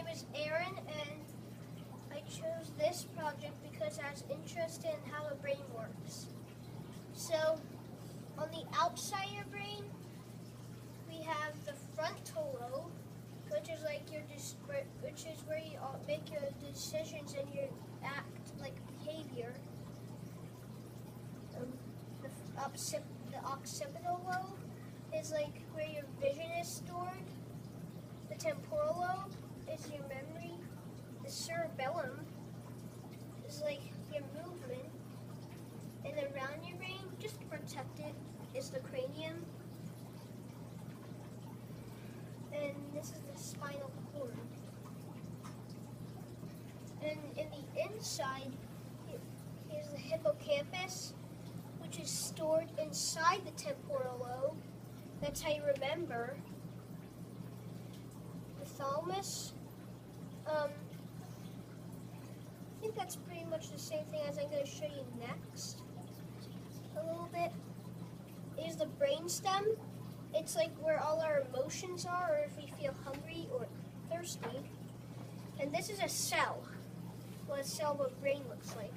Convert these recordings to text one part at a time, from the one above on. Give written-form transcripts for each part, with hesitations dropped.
name is Aaron, and I chose this project because I was interested in how the brain works. So, on the outside of your brain, we have the frontal lobe, which is like which is where you make your decisions and your act like behavior. The occipital lobe is like where your vision is stored. The temporal lobe is your memory. The cerebellum is like your movement. And around your brain, just to protect it, is the cranium. And this is the spinal cord. And in the inside is the hippocampus, which is stored inside the temporal lobe. That's how you remember. The thalamus. I think that's pretty much the same thing as I'm going to show you next. A little bit. Is the brainstem. It's like where all our emotions are, or if we feel hungry or thirsty. And this is a cell. What a cell of a brain looks like.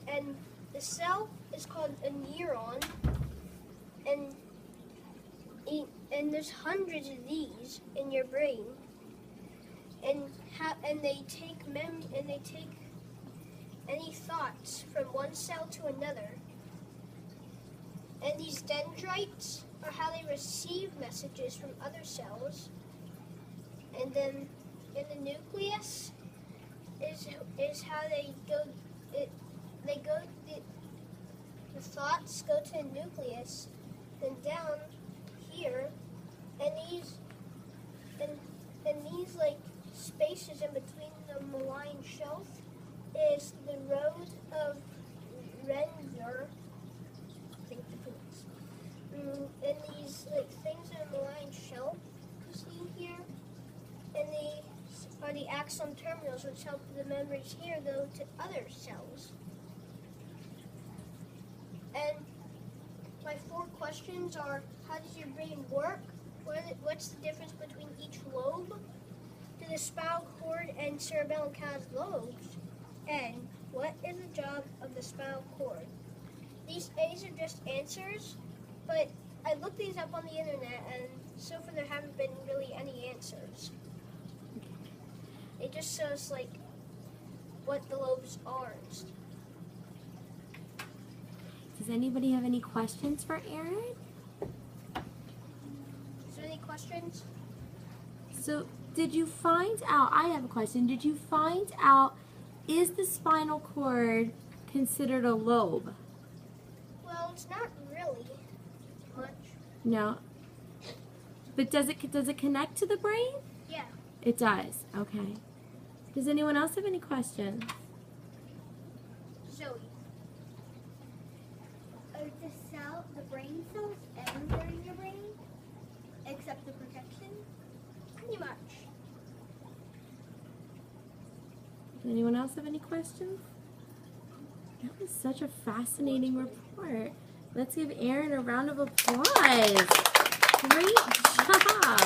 And the cell is called a neuron, and there's hundreds of these in your brain, and they take any thoughts from one cell to another. And these dendrites are how they receive messages from other cells. And then in the nucleus is how the thoughts go to the nucleus, then down here, and these like spaces in between the malign shelf is the road of Renner. I think the pronounce. And these like things in the malign shelf you see here, and these are the axon terminals, which help the memories here go to other cells. And my 4 questions are: how does your brain work? What's the difference between each lobe? Do the spinal cord and cerebellum count as lobes? And what is the job of the spinal cord? These A's are just answers, but I looked these up on the internet, and so far there haven't been really any answers. It just shows like what the lobes are and stuff. Does anybody have any questions for Aaron? Is there any questions? So, did you find out, I have a question, did you find out, is the spinal cord considered a lobe? Well, it's not really much. No. But does it connect to the brain? Yeah. It does. Okay. Does anyone else have any questions? Zoe. Are the brain cells everywhere in your brain, except the protection? Pretty much. Does anyone else have any questions? That was such a fascinating report. Let's give Aaron a round of applause. Great job.